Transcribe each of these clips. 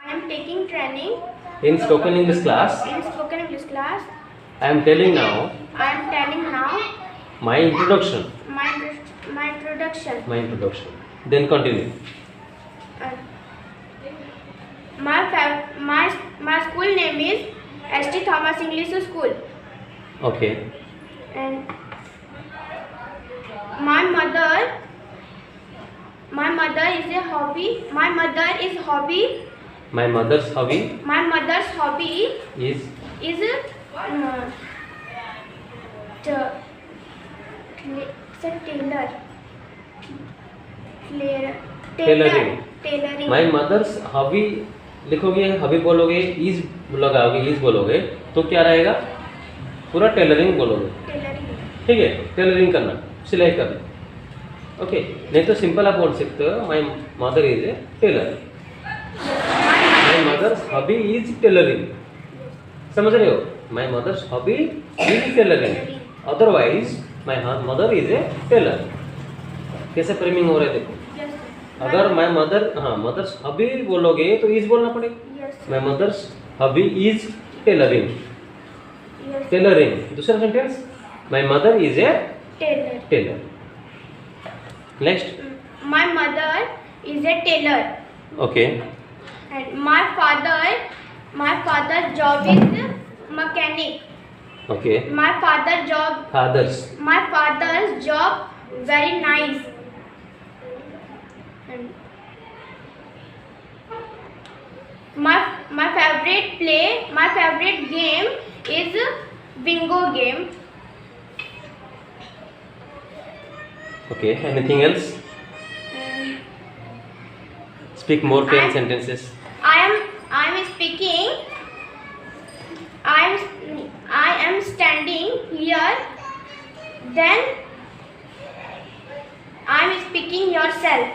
I am taking training in spoken English class. in spoken English class. I am telling now I am telling now my introduction. my introduction. Then continue. Uh, my school name is St. Thomas English School, Okay. and my mother is a hobby. My mother's hobby My mother's hobby is is uh, Tailoring. tailoring. My mother's hobby लिखोगे, हबी बोलोगे, is लगाओगे, is बोलोगे तो क्या रहेगा? पूरा tailoring बोलोगे. Tailoring. ठीक है, टेलरिंग करना, सिलाई करना. ओके, नहीं तो सिंपल आप बोल सकते हो my mother is a tailor. My mother's hobby is tailoring. समझ रहे हो? My mother's hobby is tailoring. Otherwise my mother is a tailor. कैसे फ्रेमिंग हो रहा है देखो. Yes. अगर माई मदर, हाँ, मदर्स हॉबी बोलोगे तो इज बोलना पड़ेगा. Yes. My mother's hobby is tailoring. Yes. Tailoring. दूसरा sentence, my mother is a Tailor. Tailor. Next. My mother is a tailor, okay. and my father's job is mechanic. Okay. My father's job very nice. And my favorite game is bingo game. Okay. Anything else? And speak more 10 I'm- sentences. I am standing here. Then I am speaking yourself.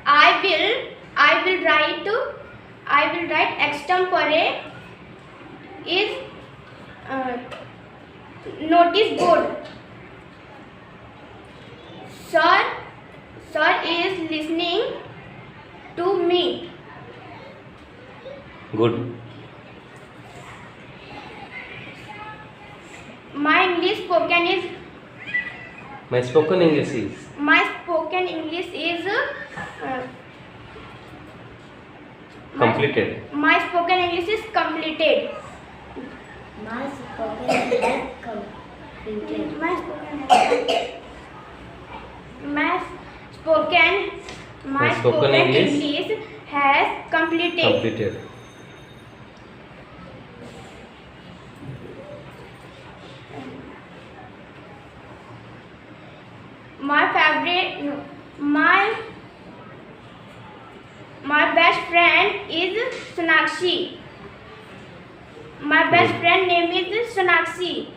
I will write extempore is notice board. Sir is listening to me. Good. My English spoken is my spoken English is. my spoken English is Completed. My spoken English is completed. My spoken English completed. My spoken English has completed. Completed. My best friend is Sonakshi. My best friend name is Sonakshi.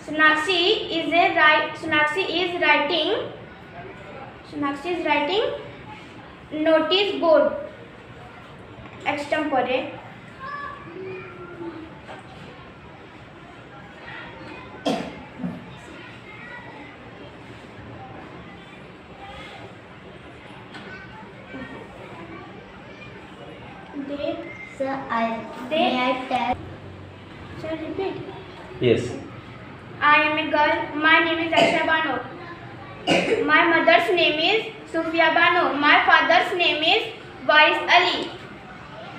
Sonakshi is writing notice board extempore. Sir, They- may I tell? Shall I repeat? Yes. I am a girl. My name is Aisha Bano. My mother's name is Sufia Bano. My father's name is Wais Ali.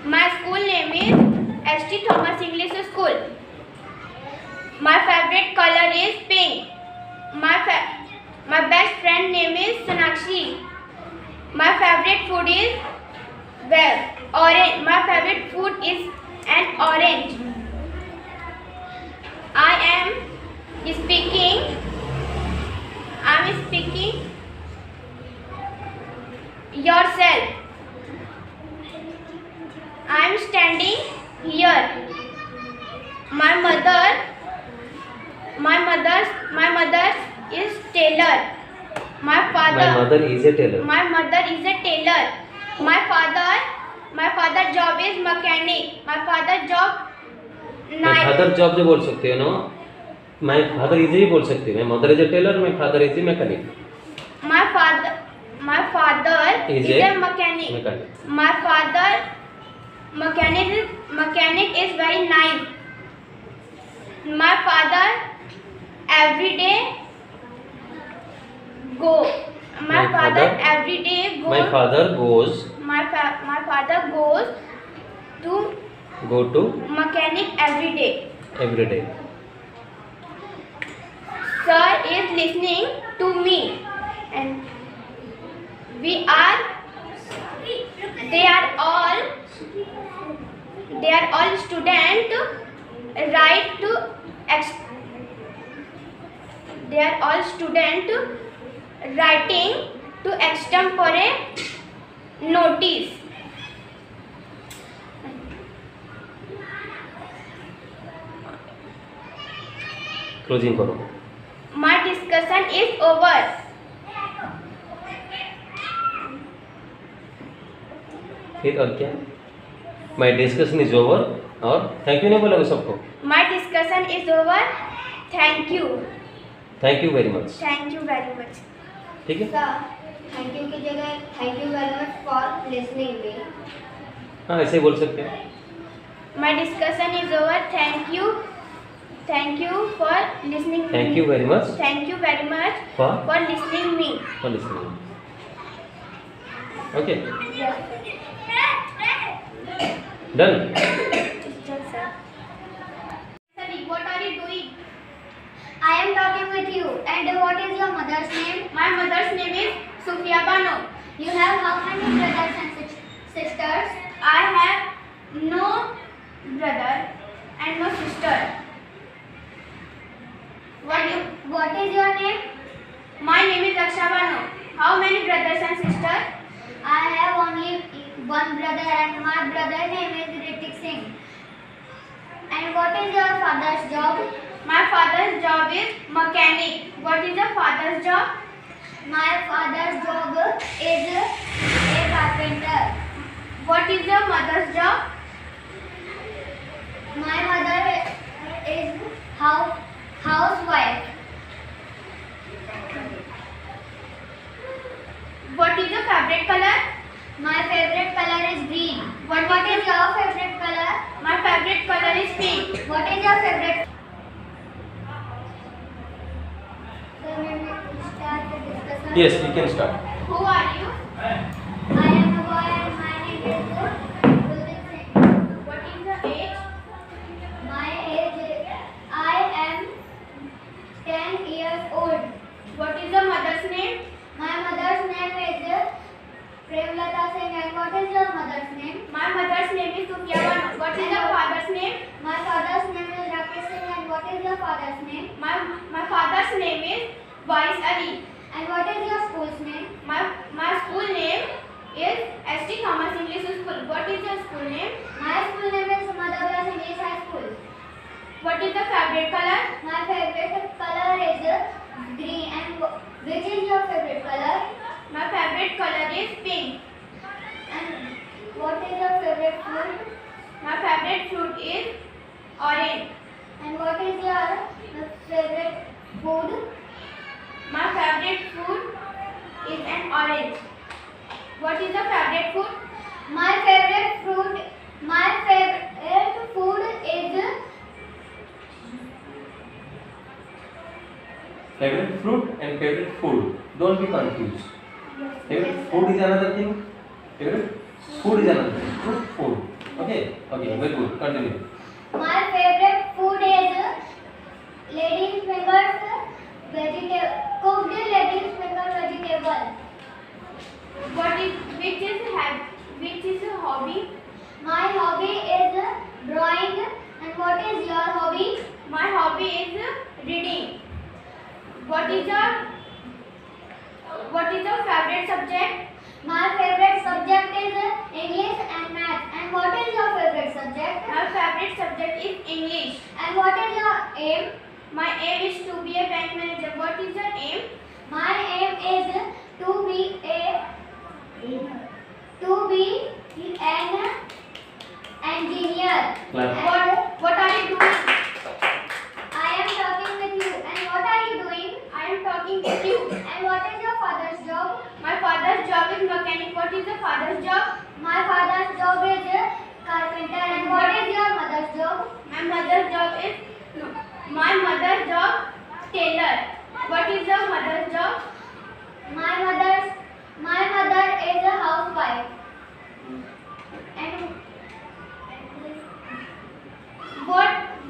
My school name is St. Thomas English School. My favorite color is pink. My best friend name is Sonakshi. My favorite food is orange. My favorite food is an orange. I am speaking yourself. I am standing here. My mother is tailor. My My mother is a tailor. My mother is a tailor. My father job is mechanic. My father job My father job जो बोल सकते हो ना, my father is he बोल सकते हैं। My mother is a tailor, my father is a mechanic. My father Is is a a mechanic. Mechanic. My father mechanic is very nice. My father every day go. My My father father- every day go. My father goes My father goes to go to mechanic every day. every day. Sir is listening to me, and they are all student write to they are all student writing to extempore notice. Closing करो। My discussion is over. फिर और क्या? My discussion is over और thank you नहीं बोला सबको। My discussion is over. Thank you. Thank you very much. Thank you very much. ठीक है? Sir, thank you की जगह thank you very much for listening me. हाँ ऐसे ही बोल सकते हैं। My discussion is over. Thank you. Thank you for listening. Thank you very much Thank you very much for for listening me. Listening. Okay done. Sir, what are you doing? I am talking with you. And what is your mother's name? My mother's name is Sufia Bano. You have how many brothers and sisters? I have no brother and no sister. What is your name? My name is Raksha Bano. How many brothers and sisters? I have only one brother and my brother's name is Ritik Singh. And what is your father's job? My father's job is mechanic. What is your father's job? My father's job is a carpenter. What is your mother's job? My mother is housewife. What is your favorite color? My favorite color is green. What is your favorite color? My favorite color is pink. What is your favorite? So we will start the discussion. Yes we can start. Who are you? I am a boy and my name is Ritik Singh. What is your age? My age I am 10 years old. What is your mother's name? My mother's name is Premlata Singh. And what is your mother's name? My mother's name is Sufia Bano. What is your father's name? My father's name is Rakesh Singh. And what is your father's name? My father's name is Wais Ali. And what is your school's name? My school name is St. Thomas English School. What is your school name? My school name is Mother Class English High School. What is your favorite color? My favorite color is green. And which is your favorite color? My favorite color is pink. And what is your favorite fruit? My favorite fruit is orange. And what is your favorite food? My favorite food is an orange. What is your favorite food? My favorite food is Favorite fruit and favorite food. Don't be confused. Favorite food is another thing. Favorite food is another thing. Food. Okay. Okay. Very good. Continue. my favorite food is ladies fingers vegetable cooked ladies finger vegetable. Which is a hobby? My hobby is drawing. And what is your hobby? My hobby is reading. What is your favorite subject? My favorite subject is English and math. And what is your favorite subject? My favorite subject is English. And what is your aim? My aim is to be a bank manager. What is your aim? My aim is to be an engineer. Clap. And What are you doing? I am talking with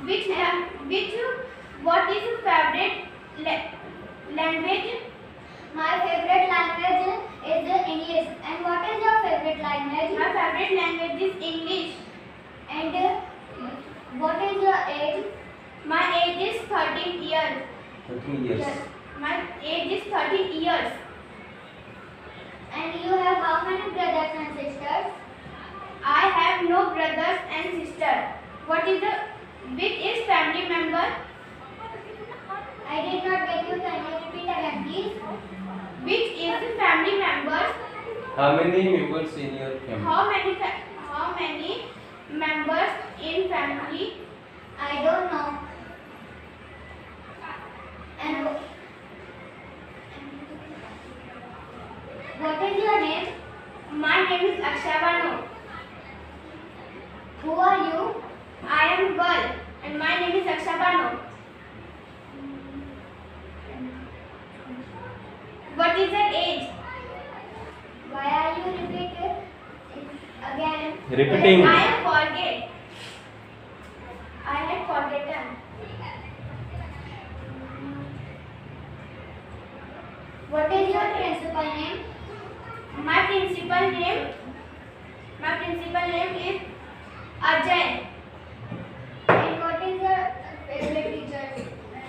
What is your favorite language? My favorite language is English. And what is your favorite language? My favorite language is English. And what is your age? My age is 13 years. 13 years. Yes. My age is 13 years. And you have how many brothers and sisters? I have no brothers and sisters. Which is family member? I did not get you. Can you repeat again, please? Which is the family members? How many members in your family? How many members in family? I don't know. And what is your name? My name is Akshay Bano. Who are you? I am girl and my name is Akshay Bano. What is your age? Why are you repeating again? Repeating. I have forget. I had forgotten. What is your principal name? My principal name is Ajay. And what is your favorite teacher's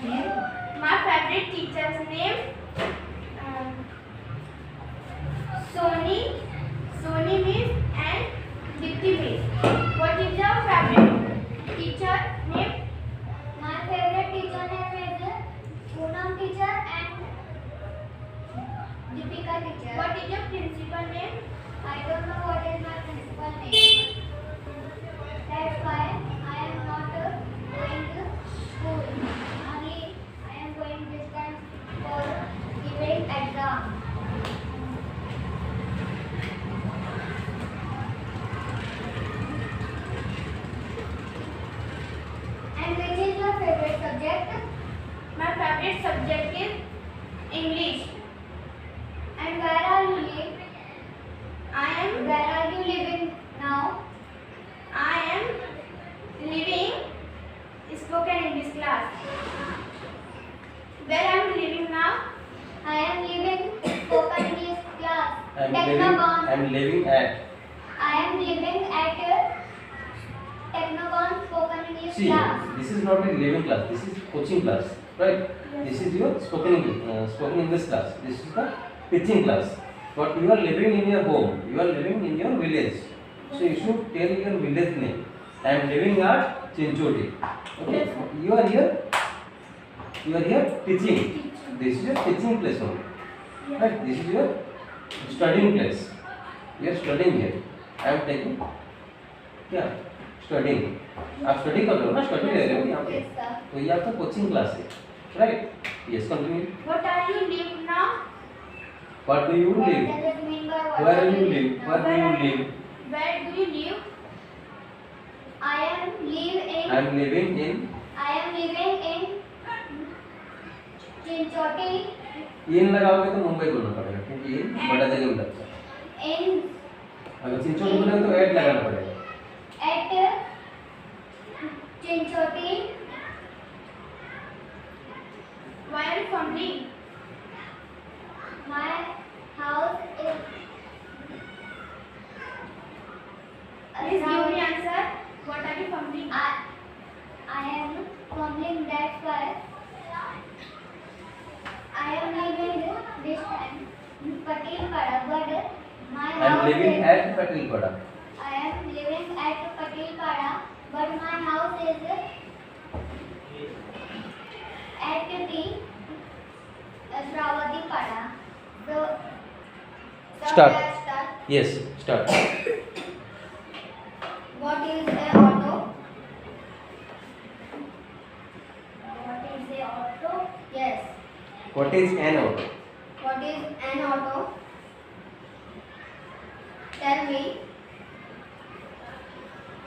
name? My favorite teacher's name Sony Miss and Dipti Miss. What is your favorite teacher name? My favorite teacher name is Poonam teacher and Deepika teacher. What is your principal name? I don't know what is my principal name. That's why I am not going to school. Only I am going this time for giving exam. And which is your favorite subject? My favorite subject is English. And where are you live? Where are you living now? I am living spoken English class. Where am I living now? I am living spoken English class. I'm Technobon. living at. I am living at Technobon spoken English See, class. this is not a living class. This is coaching class, right? This is your spoken English class. This is the teaching class. But you are living in your home. You are living in your village. So you should tell your village name. I am living at Chinchodi. Okay. You are here teaching. This is your teaching place only. Right? This is your studying place. You are studying here. I am taking क्या studying आप study कर रहे हो ना study ले रहे हो यहाँ पे Yes, sir. तो ये आपका कोचिंग क्लास है right yes continue What are you live now? What do you What live does it mean by what where are you you live living where now? Do you live Where do you live? I am live in I am living in Chinchoti इन लगाओगे तो मुंबई बोलना पड़ेगा क्योंकि इन बड़ा जगह में लगता है in अगर चिंचोटी बोले तो ऐड लगाना पड़ेगा at Chinchoti. Why are you fumbling? My house is Please give me answer. What are you fumbling? I am fumbling, that's why I am living this time Patilpada, but my I am house living is at Patelpada I am living at Patilpada, but my house is at the Shravati Pada. So Start. let's start. Yes start What is a auto? What is a auto? Yes. What is an auto What is an auto? Tell me.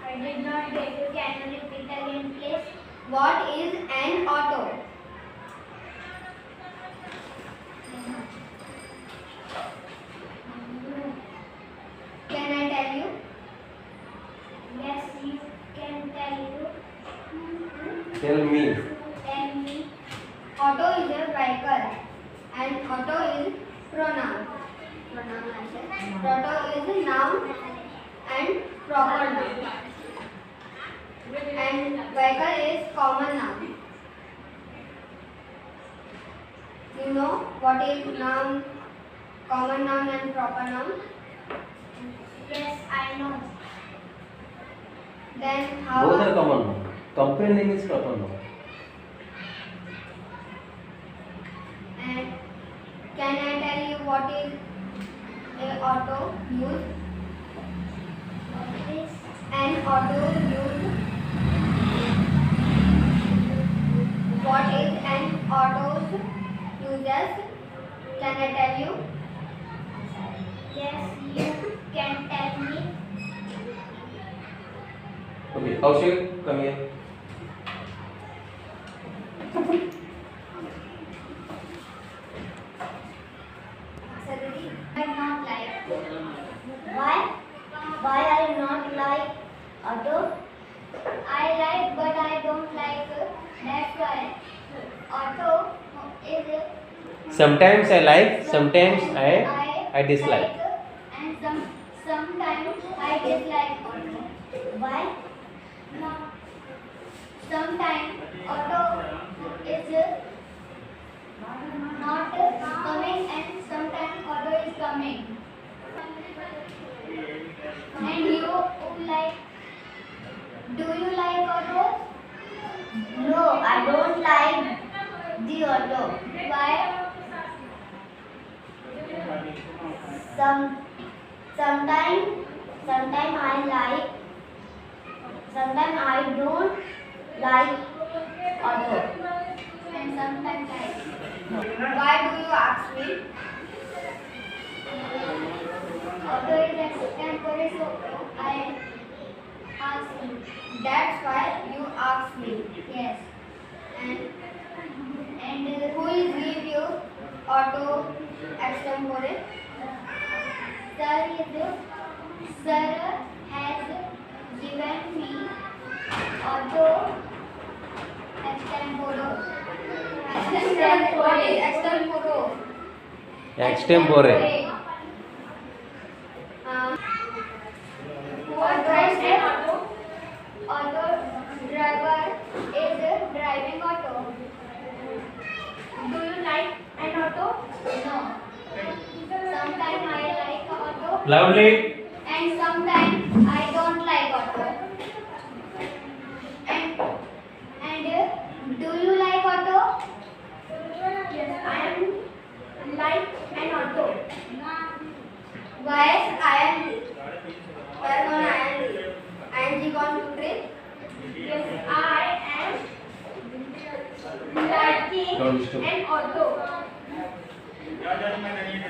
I did not get you. Can you repeat again, please? What is an auto? Can I tell you? Yes, you can tell you. Tell me. Tell me. Auto is a vehicle and auto is pronoun. Pronoun answer. Auto is noun and proper noun. And vehicle is common noun. You know what is noun, common noun and proper noun? Yes, I know. Then how? Both are common noun. Companion name is proper noun. And can I tell you what is a auto use? What is an auto use? What is an auto's uses? Can I tell you? Yes, you can tell me. Okay, Kaushik, come here. Sadhuri, I not like. Why? Why I not like auto? I like, but I don't like. That's why auto is. Sometimes I like, sometimes I dislike. And sometimes I dislike auto. Why? No. Sometimes auto is not coming and sometimes auto is coming. And you like, do you like auto? No, I don't like the auto. Why? Sometimes I like, sometimes I don't like auto. And sometimes like. Why do you ask me? Auto is extemporary, so I ask you. That's why you ask me. Yes. And who is give you auto extempore? Sir has given me auto extempore. Extempore. What drives an auto? Auto driver is driving auto. Do you like an auto? No. Sometimes I like auto Loudly. and sometimes I don't like auto. And do you like auto? Yes, I am like an auto. Why I am? Where on I am? I am gone to trip. Yes, I am liking Don't disturb. an auto.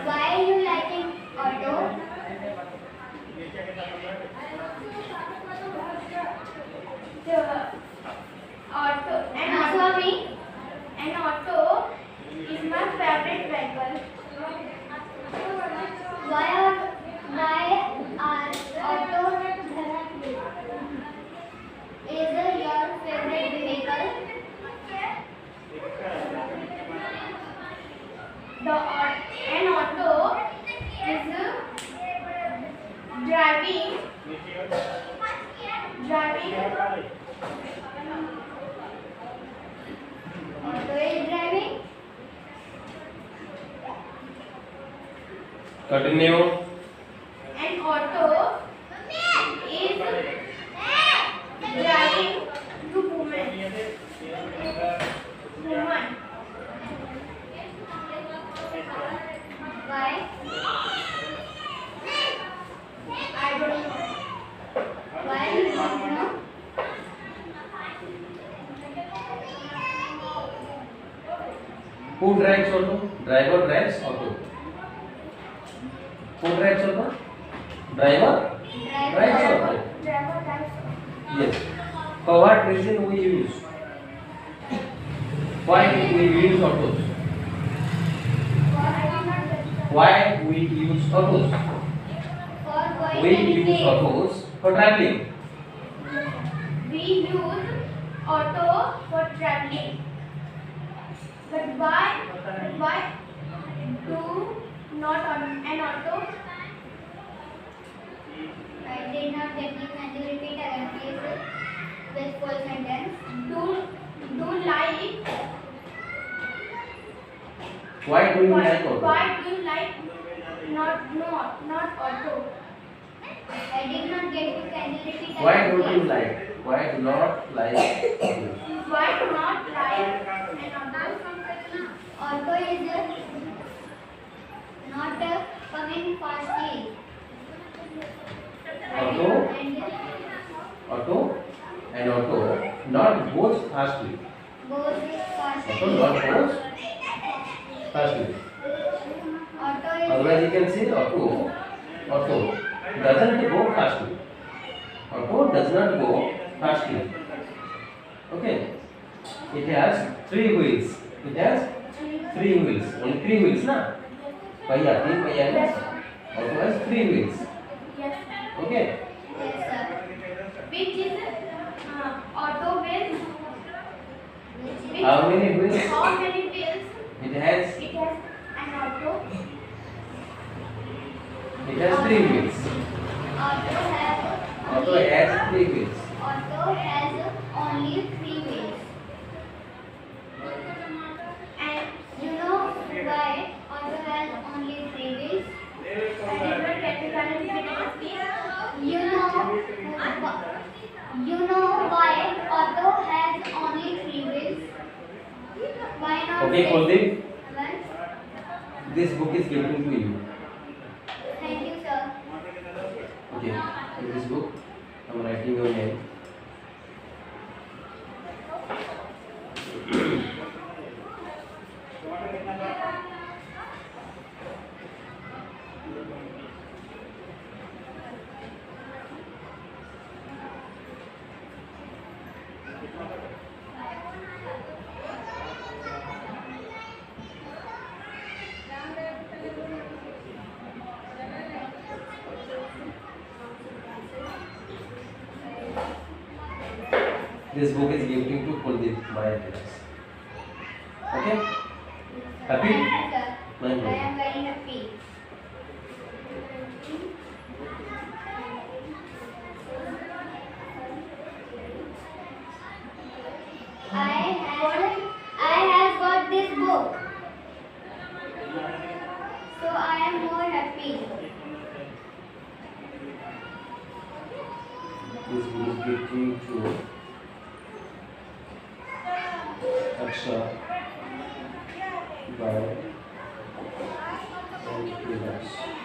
Why you liking auto? The auto, Answer me. an auto is my favorite vehicle. Why are auto is your favorite vehicle? An auto is driving Auto is driving. Continue. an auto is driving to woman. Why? I don't know. Why you don't know? Who drives auto? Driver drives auto. Who drives auto? Driver drives auto. Driver drives. Yes. For what reason we use? Why we use autos? Why we use autos? For going We any use place. autos for traveling. We use auto for traveling. But why do not on an auto? I did not get you. Can you repeat again, please? With full sentence. Do like Why do you like auto? why do you like not auto? I did not get you. Can you repeat again? Why don't you like? Why do not like auto? Why not like an auto? Auto is not coming fastly. Auto and auto not both fastly. Goes Auto fastly. not both fastly. Auto is Otherwise you can say auto doesn't go fastly. Auto does not go fastly. Okay. It has 3 wheels. It has 3 wheels. Only 3 wheels na? पहिया 3 पहिया है. Auto has 3 wheels. Yes. Okay. yes, sir. Which is auto with How many wheels? how many wheels? It has It has an auto. 3 wheels. Auto has Auto only, has 3 wheels. auto has only 3 wheels. And You know why auto has only 3 wheels? I did not get the current please. You know why auto has only 3 wheels? Why not? Okay, say Kuldeep, one? this book is given to you. Thank you, sir. Okay, in this book, I'm writing your name. This book is given to Kuldeep, my class. Okay? Happy? Thank you, sir. My I book. am very happy. I have got this book. So I am more happy. This book is given to Aksha by and Kailash.